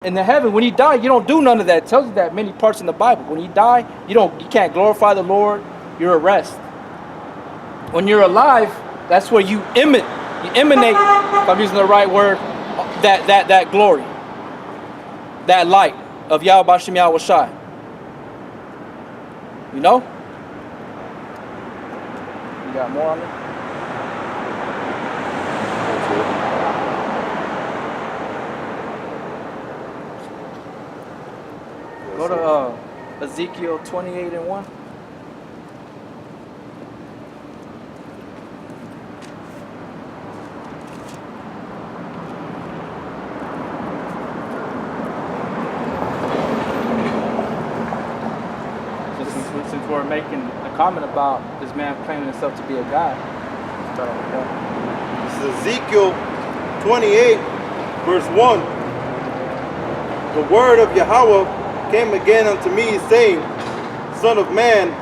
In the heaven, when you die, you don't do none of that. It tells you that many parts in the Bible. When you die, you can't glorify the Lord. You're at rest. When you're alive, that's where you emanate, if I'm using the right word, that glory, that light of Yahweh Bashem Yahweh Shai. You know? You got more on it? Go to Ezekiel 28:1. Since we're making a comment about this man claiming himself to be a god. Start with that. This is Ezekiel 28, verse 1. The word of Yahweh came again unto me, saying, Son of man,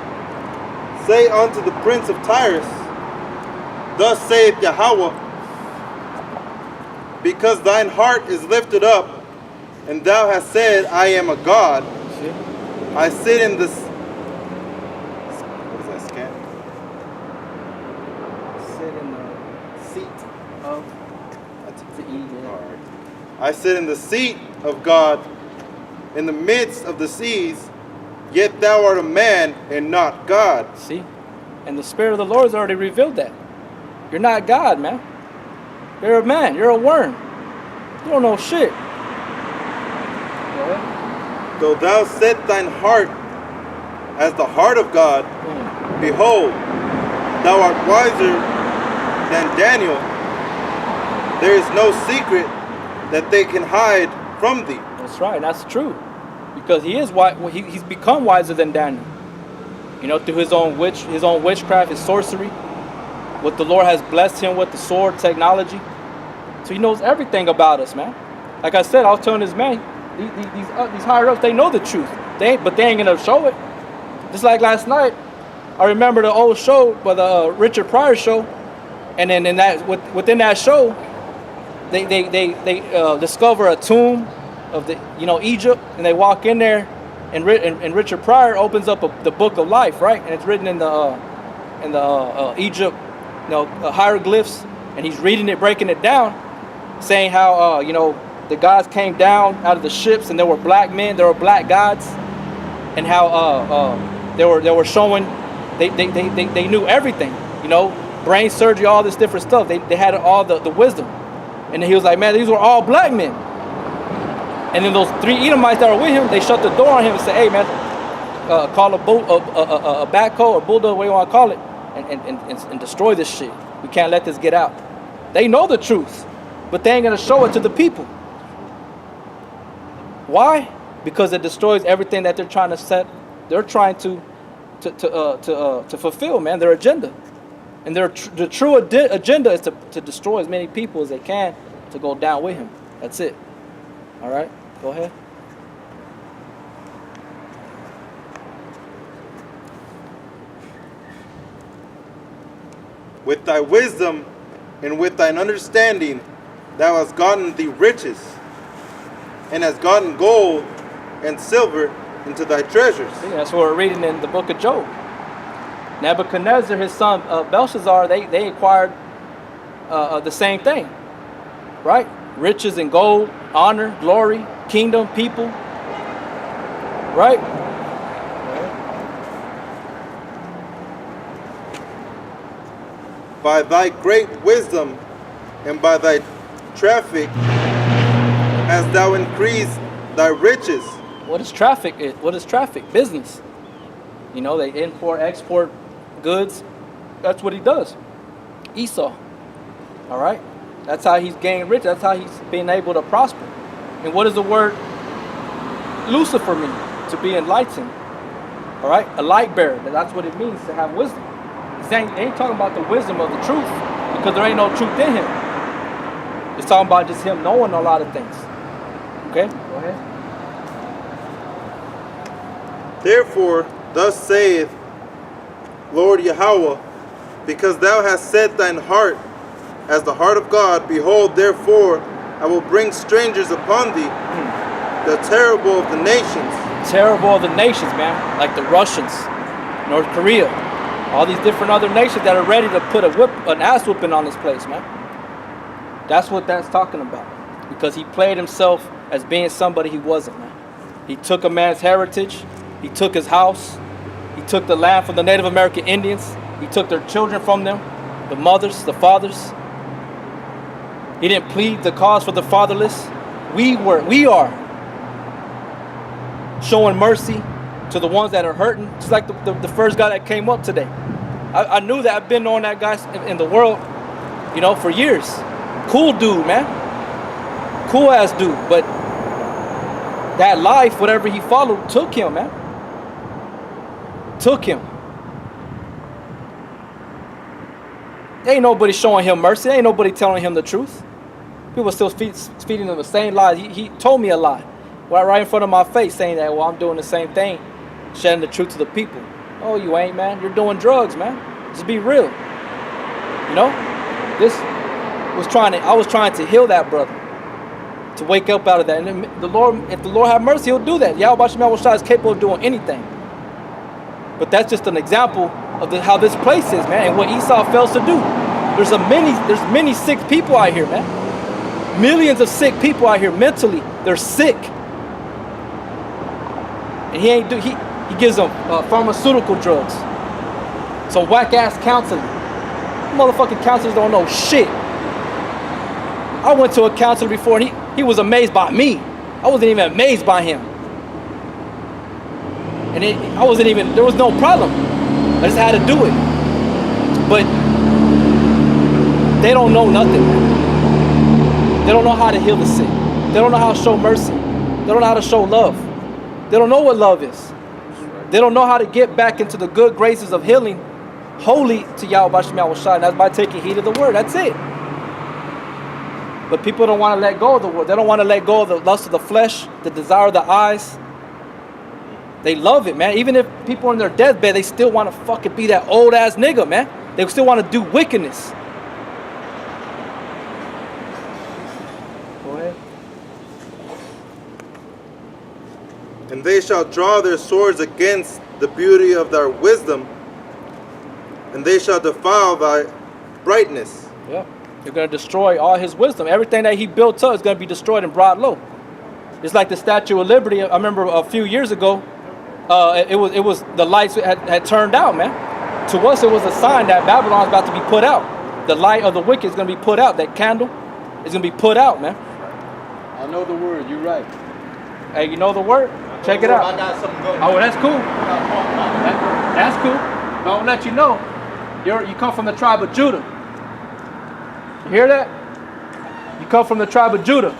say unto the prince of Tyrus, Thus saith Yahweh, because thine heart is lifted up, and thou hast said, I am a god. I sit in this. What is that scan? Sit in the seat of the eagle. All right. I sit in the seat of God in the midst of the seas, yet thou art a man and not God. See? And the Spirit of the Lord has already revealed that. You're not God, man. You're a man. You're a worm. You don't know shit. Though thou set thine heart as the heart of God, behold, thou art wiser than Daniel. There is no secret that they can hide from thee. That's right. That's true. Because he's become wiser than Daniel. You know, through his own witchcraft, his sorcery. What the Lord has blessed him with, the sword technology. So he knows everything about us, man. Like I said, I was telling this man, these higher ups, they know the truth. But they ain't gonna show it. Just like last night, I remember the old show, the Richard Pryor show, and then within that show, they discover a tomb of Egypt, and they walk in there, and Richard Pryor opens up the book of life, right? And it's written in the Egypt, hieroglyphs, and he's reading it, breaking it down, saying how the gods came down out of the ships, and there were black men, there were black gods, and how they were showing they knew everything, brain surgery, all this different stuff. They had all the wisdom, and then he was like, man, these were all black men. And then those 3 Edomites that were with him, they shut the door on him and said, hey man, call a backhoe or bulldog, what you want to call it, and destroy this shit. We can't let this get out. They know the truth, but they ain't gonna show it to the people. Why? Because it destroys everything that they're trying to set. They're trying to fulfill, man, their agenda. And the true agenda is to destroy as many people as they can to go down with him. That's it. All right, go ahead. With thy wisdom and with thine understanding, thou hast gotten thee riches, and hast gotten gold and silver into thy treasures. See, that's what we're reading in the book of Job. Nebuchadnezzar, his son Belshazzar, they acquired the same thing, right? Riches and gold, honor, glory, kingdom, people, right? By thy great wisdom and by thy traffic hast thou increased thy riches. What is traffic? What is traffic? Business. They import, export goods. That's what he does. Esau. All right? That's how he's gained rich. That's how he's been able to prosper. And what does the word Lucifer mean? To be enlightened. All right? A light bearer. That's what it means to have wisdom. He ain't talking about the wisdom of the truth, because there ain't no truth in him. It's talking about just him knowing a lot of things. Okay? Go ahead. Therefore, thus saith Lord Yahweh, because thou hast set thine heart as the heart of God, behold, therefore I will bring strangers upon thee, the terrible of the nations. Terrible of the nations, man. Like the Russians, North Korea, all these different other nations that are ready to put an ass whooping on this place, man. That's what that's talking about. Because he played himself as being somebody he wasn't, man. He took a man's heritage. He took his house. He took the land from the Native American Indians. He took their children from them, the mothers, the fathers. He didn't plead the cause for the fatherless. We are showing mercy to the ones that are hurting. Just like the first guy that came up today. I knew that. I've been knowing that guy in the world, for years. Cool dude, man. Cool ass dude. But that life, whatever he followed, took him, man. Took him. Ain't nobody showing him mercy. Ain't nobody telling him the truth. People still feeding him the same lies. He told me a lie right in front of my face, saying that, well, I'm doing the same thing, shedding the truth to the people. Oh, you ain't, man. You're doing drugs, man. Just be real. I was trying to heal that brother, to wake up out of that. And if the Lord have mercy, he'll do that. Yahweh Shai is capable of doing anything. But that's just an example of how this place is, man, and what Esau fails to do. There's many sick people out here, man. Millions of sick people out here mentally. They're sick. And he gives them pharmaceutical drugs. Some whack ass counseling. Motherfucking counselors don't know shit. I went to a counselor before and he was amazed by me. I wasn't even amazed by him. And there was no problem. I just had to do it. But they don't know nothing, man. They don't know how to heal the sick. They don't know how to show mercy. They don't know how to show love. They don't know what love is. They don't know how to get back into the good graces of healing, holy to Yahweh Shai, and that's by taking heed of the word. That's it. But people don't want to let go of the word. They don't want to let go of the lust of the flesh, the desire of the eyes. They love it, man. Even if people are in their deathbed, they still want to fucking be that old ass nigga, man. They still want to do wickedness. Go ahead. And they shall draw their swords against the beauty of thy wisdom, and they shall defile thy brightness. Yeah. They're going to destroy all his wisdom. Everything that he built up is going to be destroyed and brought low. It's like the Statue of Liberty. I remember a few years ago, it was the lights had turned out, man. To us, it was a sign that Babylon's about to be put out. The light of the wicked is going to be put out. That candle is going to be put out, man. I know the word. You're right. Hey, you know the word? Check it out. I got something going. Oh, well, that's cool. That's cool. But I'll let you know, you come from the tribe of Judah. You hear that? You come from the tribe of Judah.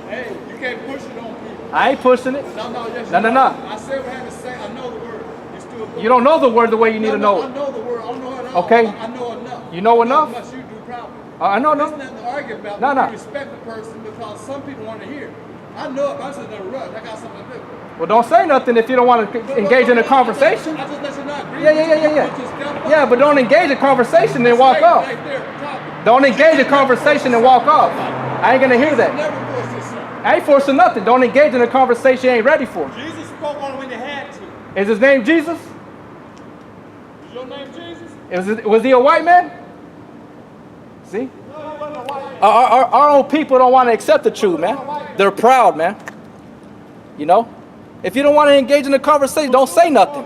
Hey, you can't push it on people. I ain't pushing it. No. I said what I had to say. I know the word. You don't know the word the way you need to know I it. know the word. I don't know it all. Okay. I know enough. You know enough? Not as much you do, probably. I know There's enough. nothing to argue about. No. You respect the person because some people want to hear. I know if I'm just in a rush, I got something to do. Well, don't say nothing if you don't want to engage in a conversation. I just let you not agree. Yeah. Yeah, but don't engage in conversation and walk off. Right there, talking. Don't engage in conversation and walk off. I ain't gonna hear that. Never force yourself. I ain't forcing nothing. Don't engage in a conversation you ain't ready for. Jesus spoke on when you had to. Is his name Jesus? Is your name Jesus? Was he a white man? See? No, he wasn't a white man. Our own people don't want to accept the truth, man. They're proud, man. You know? If you don't want to engage in a conversation, don't say nothing.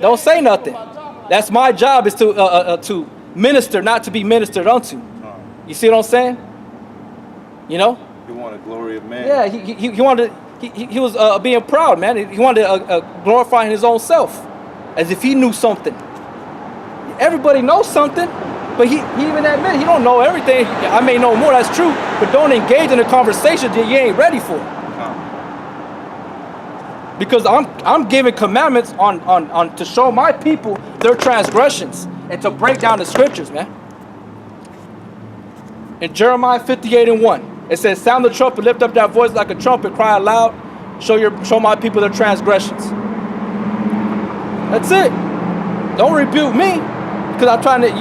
Don't say nothing. That's my job, is to minister, not to be ministered unto. You see what I'm saying? You know? You want the glory of man. Yeah, he wanted. He was being proud, man. He wanted to glorify his own self, as if he knew something. Everybody knows something, but he even admitted he don't know everything. I may know more, that's true, but don't engage in a conversation that you ain't ready for. Because I'm giving commandments on to show my people their transgressions and to break down the scriptures, man. In Jeremiah 58:1, it says, "Sound the trumpet, lift up that voice like a trumpet, cry aloud, show my people their transgressions." That's it. Don't rebuke me, because I'm trying to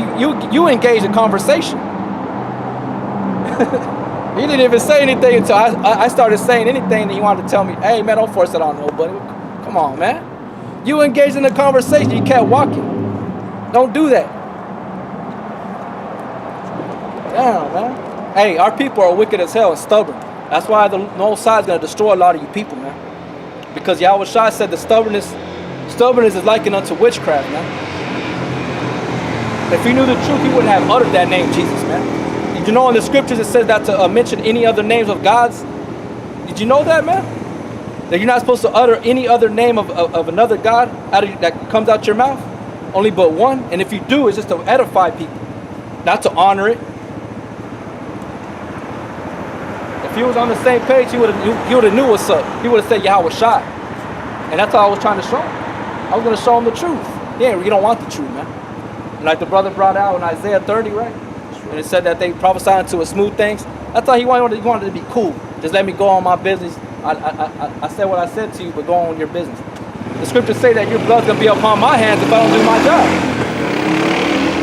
you engage in conversation. He didn't even say anything until I started saying anything, and he wanted to tell me, hey, man, don't force it on nobody. Come on, man. You engaged in the conversation. You kept walking. Don't do that. Damn, man. Hey, our people are wicked as hell and stubborn. That's why the Most High is going to destroy a lot of you people, man. Because Yahweh Shai said the stubbornness is likened unto witchcraft, man. If he knew the truth, he wouldn't have uttered that name, Jesus, man. Did you know in the scriptures it says that to mention any other names of gods? Did you know that, man? That you're not supposed to utter any other name of another God that comes out your mouth? Only but one. And if you do, it's just to edify people, not to honor it. If he was on the same page, he would have knew what's up. He would have said Yahweh Shai. And that's all I was trying to show him. I was going to show him the truth. Yeah, you don't want the truth, man. And like the brother brought out in Isaiah 30, right? And it said that they prophesied into a smooth things. I thought he wanted to be cool. Just let me go on my business. I said what I said to you, but go on with your business. The scriptures say that your blood's going to be upon my hands if I don't do my job.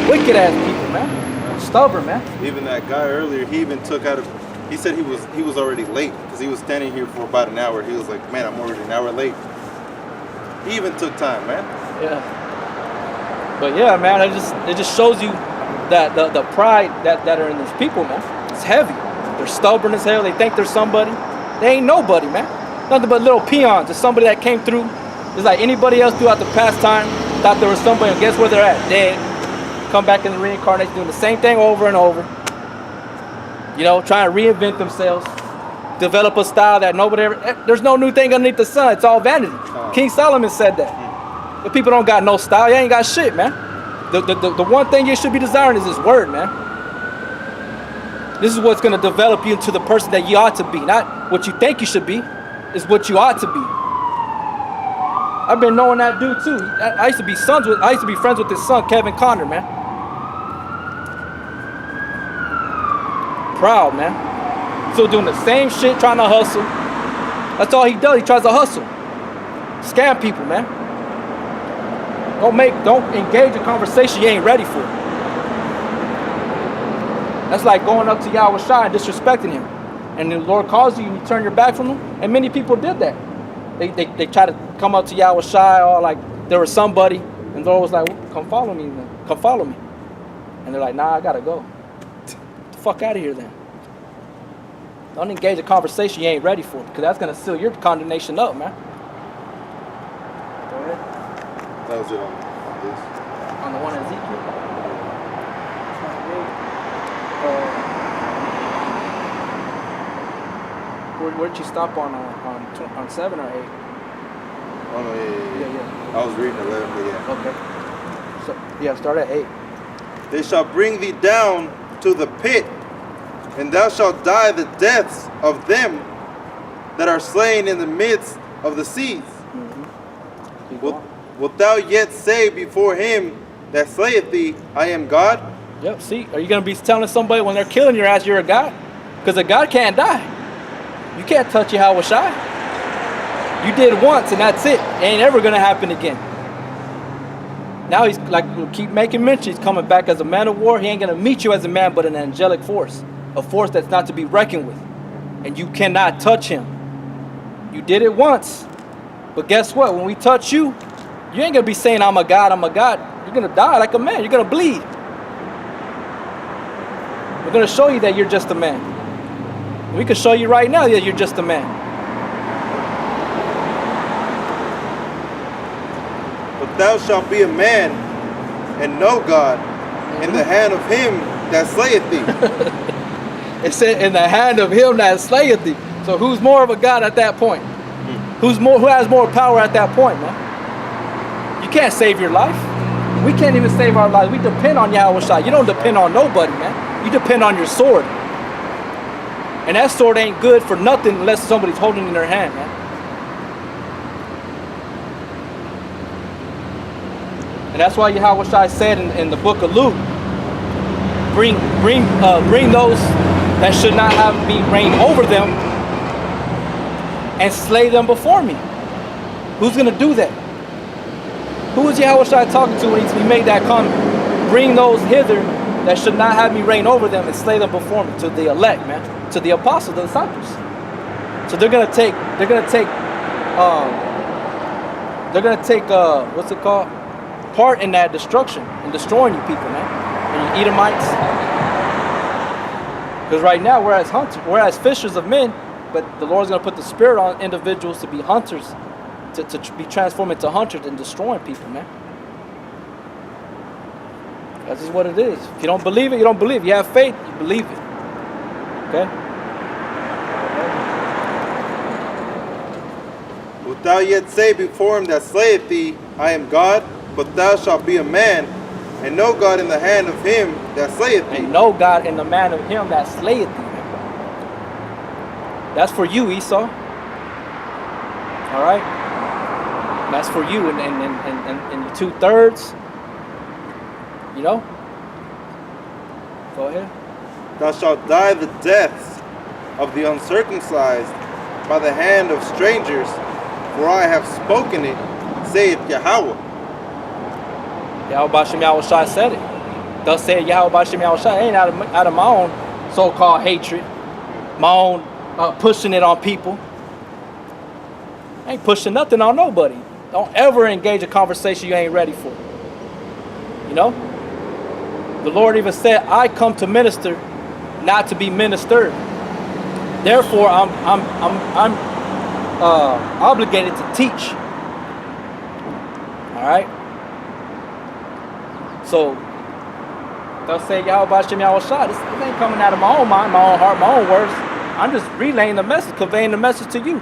Wicked ass people, man. Stubborn, man. Even that guy earlier, he even took out he said he was already late because he was standing here for about an hour. He was like, man, I'm already an hour late. He even took time, man. Yeah. But yeah, man, it just shows you that the pride that are in these people, man. It's heavy. They're stubborn as hell. They think they're somebody. They ain't nobody, man. Nothing but little peons. It's somebody that came through. It's like anybody else throughout the past time thought there was somebody, and guess where they're at? Dead. Come back in the reincarnation, doing the same thing over and over. You know, trying to reinvent themselves, develop a style that nobody ever. There's no new thing underneath the sun. It's all vanity. King Solomon said that. The people don't got no style. You ain't got shit, man. The one thing you should be desiring is His word, man. This is what's going to develop you into the person that you ought to be. Not what you think you should be. It's what you ought to be. I've been knowing that dude too. I used to be friends with his son, Kevin Conner, man. Proud, man. Still doing the same shit, trying to hustle. That's all he does. He tries to hustle. Scam people, man. Don't engage in conversation you ain't ready for. That's like going up to Yahweh Shai and disrespecting him. And the Lord calls you and you turn your back from him. And many people did that. They try to come up to Yahweh Shai or like there was somebody. And the Lord was like, well, come follow me then. Come follow me. And they're like, nah, I gotta go. Get the fuck out of here then. Don't engage a conversation you ain't ready for, because that's gonna seal your condemnation up, man. Go ahead. That was it on this. On the one in Ezekiel? Where'd you stop on 7 or 8? Oh no, yeah. I was reading 11, but yeah. Okay. So yeah, start at 8. They shall bring thee down to the pit, and thou shalt die the deaths of them that are slain in the midst of the seas. Mm-hmm. Wilt thou yet say before him that slayeth thee, I am God? Yep, see, are you going to be telling somebody when they're killing your ass you're a God? Because a God can't die. You can't touch Yahweh Shai. You did once and that's it. It ain't ever going to happen again. Now he's like, we'll keep making mention. He's coming back as a man of war. He ain't going to meet you as a man, but an angelic force. A force that's not to be reckoned with. And you cannot touch him. You did it once. But guess what? When we touch you, you ain't going to be saying, I'm a God, I'm a God. You're going to die like a man. You're going to bleed. We're going to show you that you're just a man. We can show you right now that you're just a man. But thou shalt be a man and know God in the hand of him that slayeth thee. It said, in the hand of him that slayeth thee. So who's more of a God at that point? Who has more power at that point, man? You can't save your life. We can't even save our lives. We depend on Yahweh Shai. You don't depend on nobody, man. You depend on your sword. And that sword ain't good for nothing unless somebody's holding it in their hand, man. And that's why Yahweh Shai said in the book of Luke, bring those that should not have me reign over them and slay them before me. Who's going to do that? Who was Yahweh Shai talking to when he made that comment? Bring those hither that should not have me reign over them and slay them before me. To the elect, man. To the apostles, the disciples. So they're gonna take what's it called? Part in that destruction and destroying you people, man. And you Edomites. Because right now we're as fishers of men, but the Lord's gonna put the spirit on individuals to be hunters, to be transformed into hunters and destroying people, man. That's just what it is. If you don't believe it, you don't believe it. You have faith, you believe it. Okay? Wilt thou yet say before him that slayeth thee, I am God? But thou shalt be a man, and no God in the hand of him that slayeth thee. Ain't no God in the man of him that slayeth thee. That's for you, Esau. All right? That's for you and the 2/3. You know? Go ahead. Thou shalt die the deaths of the uncircumcised by the hand of strangers, for I have spoken it, saith Yahweh. Yahweh Bashem Yahushua said it. Thus said Yahweh Bashem Yahushua. It ain't out of my own so-called hatred, my own pushing it on people. I ain't pushing nothing on nobody. Don't ever engage a conversation you ain't ready for. You know? The Lord even said, I come to minister, not to be ministered. Therefore, I'm obligated to teach. All right? So, they'll say, Yahweh Bashem Yahushua, this ain't coming out of my own mind, my own heart, my own words. I'm just relaying the message, conveying the message to you.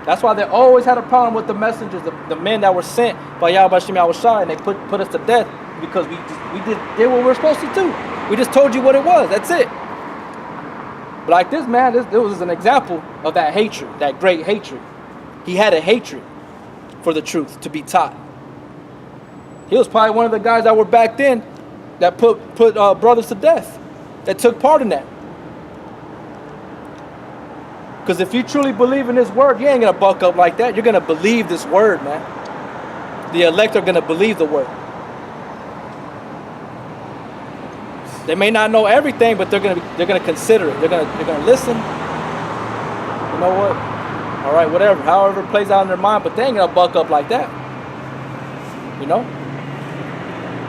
That's why they always had a problem with the messengers, the men that were sent by Yahweh Bashem Yahushua, and they put us to death because we did what we were supposed to do. We just told you what it was. That's it. But like this man, this was an example of that hatred, that great hatred. He had a hatred for the truth to be taught. He was probably one of the guys that were back then that put brothers to death, that took part in that. Because if you truly believe in this word, you ain't going to buck up like that. You're going to believe this word, man. The elect are going to believe the word. They may not know everything, but they're going to consider it. They're going to listen. You know what? All right, whatever. However it plays out in their mind, but they ain't going to buck up like that. You know?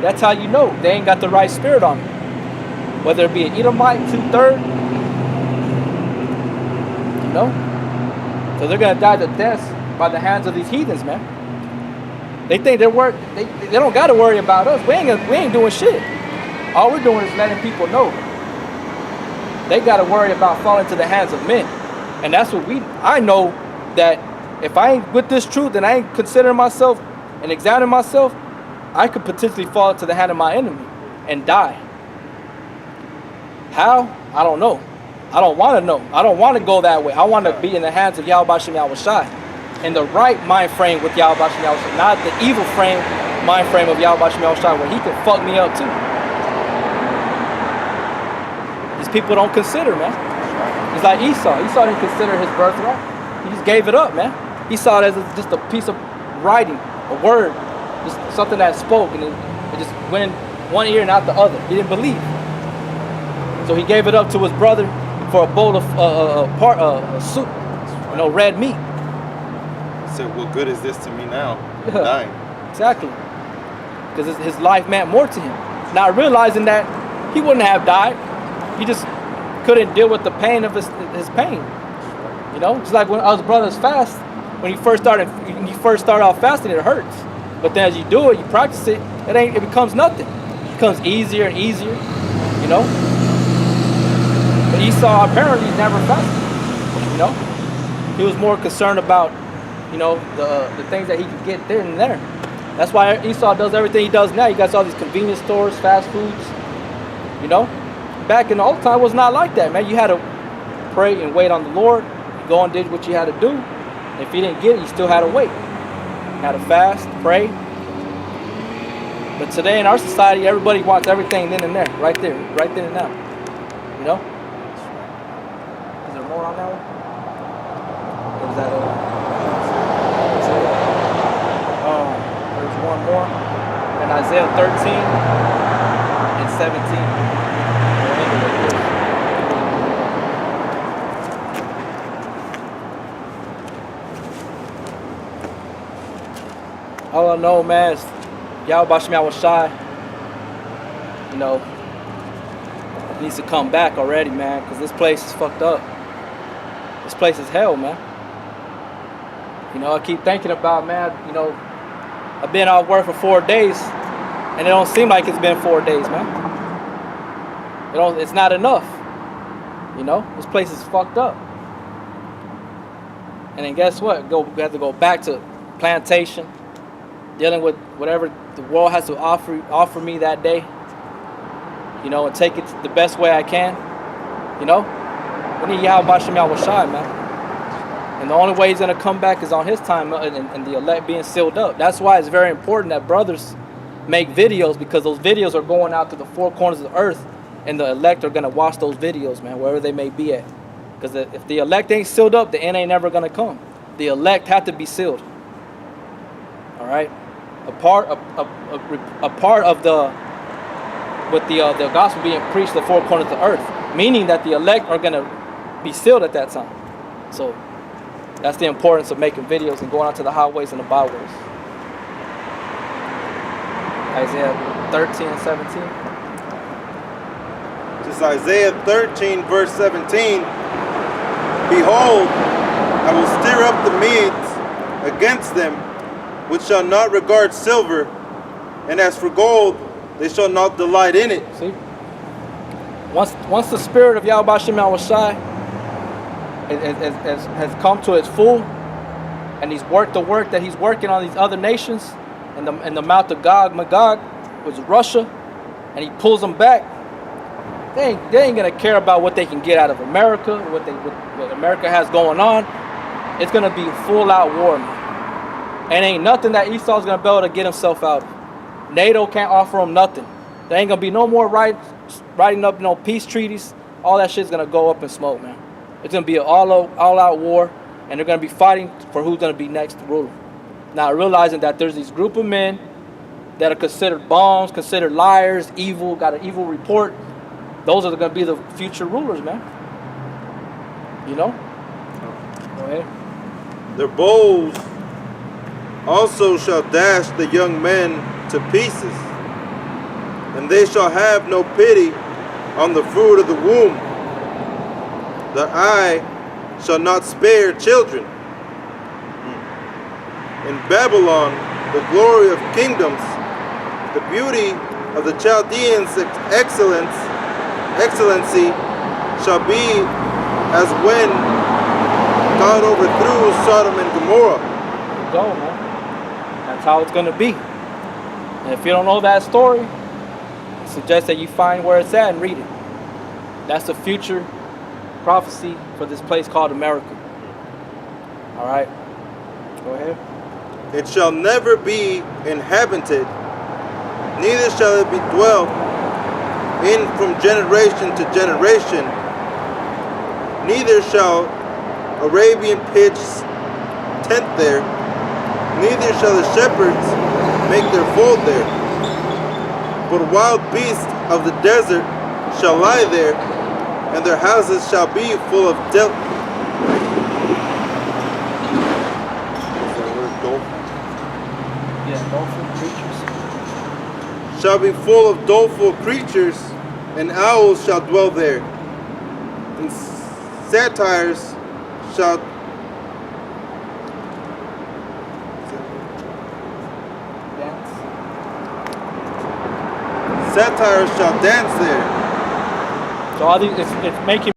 That's how you know they ain't got the right spirit on them. Whether it be an Edomite, 2/3. You know? So they're going to die to death by the hands of these heathens, man. They think they don't got to worry about us. We ain't doing shit. All we're doing is letting people know. They got to worry about falling to the hands of men. And that's what I know that if I ain't with this truth and I ain't considering myself and examining myself, I could potentially fall into the hand of my enemy and die. How? I don't know. I don't want to know. I don't want to go that way. I want to be in the hands of Yahweh Bashem Yahushua. In the right mind frame with Yahweh Bashem Yahushua. Not the evil mind frame of Yahweh Bashem Yahushua where he can fuck me up too. These people don't consider, man. It's like Esau. Esau didn't consider his birthright. He just gave it up, man. He saw it as just a piece of writing, a word, just something that spoke, and it just went in one ear and out the other. He didn't believe. So he gave it up to his brother for a bowl of soup, red meat. He said, what good is this to me now? I'm dying. Exactly. Because his life meant more to him. Not realizing that he wouldn't have died. He just couldn't deal with the pain of his pain. You know, just like when us brothers fast, when you first start off fasting, it hurts. But then as you do it, you practice it, it becomes nothing. It becomes easier and easier, you know. But Esau apparently never fasted, you know. He was more concerned about, the things that he could get there and there. That's why Esau does everything he does now. He got all these convenience stores, fast foods, you know. Back in the old time, it was not like that, man. You had to pray and wait on the Lord. You go and did what you had to do. And if you didn't get it, you still had to wait. You had to fast, pray. But today in our society, everybody wants everything then and there, right then and now. You know? Is there more on that one? Or is that there's one more. In Isaiah 13 and 17. We'll end it with this. All I know, man, is Yahweh Shem Shai, you know, needs to come back already, man, because this place is fucked up. This place is hell, man. You know, I keep thinking about, man, you know, I've been out of work for 4 days, and it don't seem like it's been 4 days, man. It's not enough. You know, this place is fucked up. And then guess what? We have to go back to plantation, dealing with whatever the world has to offer me that day. You know, and take it the best way I can. You know, we need Yahweh Shem Shai, man. And the only way he's going to come back is on his time and the elect being sealed up. That's why it's very important that brothers make videos, because those videos are going out to the four corners of the earth, and the elect are going to watch those videos, man, wherever they may be at. Because if the elect ain't sealed up, the end ain't never going to come. The elect have to be sealed. All right? A part of the gospel being preached to the four corners of the earth, meaning that the elect are going to be sealed at that time. So that's the importance of making videos and going out to the highways and the byways. Isaiah 13 and 17. This is Isaiah 13, verse 17. Behold, I will stir up the Medes against them, which shall not regard silver, and as for gold, they shall not delight in it. See? Once the spirit of Yahweh Shem Shai has come to its full, and he's worked the work that he's working on these other nations, in the mouth of Gog Magog, which is Russia, and he pulls them back, they ain't gonna care about what they can get out of America, what America has going on. It's gonna be full out war, man. And ain't nothing that Esau's gonna be able to get himself out of. NATO can't offer him nothing. There ain't gonna be no more writing up no peace treaties. All that shit's gonna go up in smoke, man. It's gonna be an all-out war, and they're gonna be fighting for who's gonna be next ruler. Now realizing that there's these group of men that are considered bums, considered liars, evil, got an evil report. Those are gonna be the future rulers, man. You know? Go ahead. Their bows also shall dash the young men to pieces, and they shall have no pity on the fruit of the womb. The eye shall not spare children. In Babylon, the glory of kingdoms, the beauty of the Chaldeans' excellency shall be as when God overthrew Sodom and Gomorrah. Go, man. That's how it's gonna be. And if you don't know that story, I suggest that you find where it's at and read it. That's the future prophecy for this place called America. All right, go ahead. It shall never be inhabited, neither shall it be dwelt in from generation to generation. Neither shall Arabian pitch tent there, neither shall the shepherds make their fold there. But wild beasts of the desert shall lie there, and their houses shall be full of dolphin creatures. Shall be full of doleful creatures, and owls shall dwell there, and satyrs shall dance there. So all these, it's making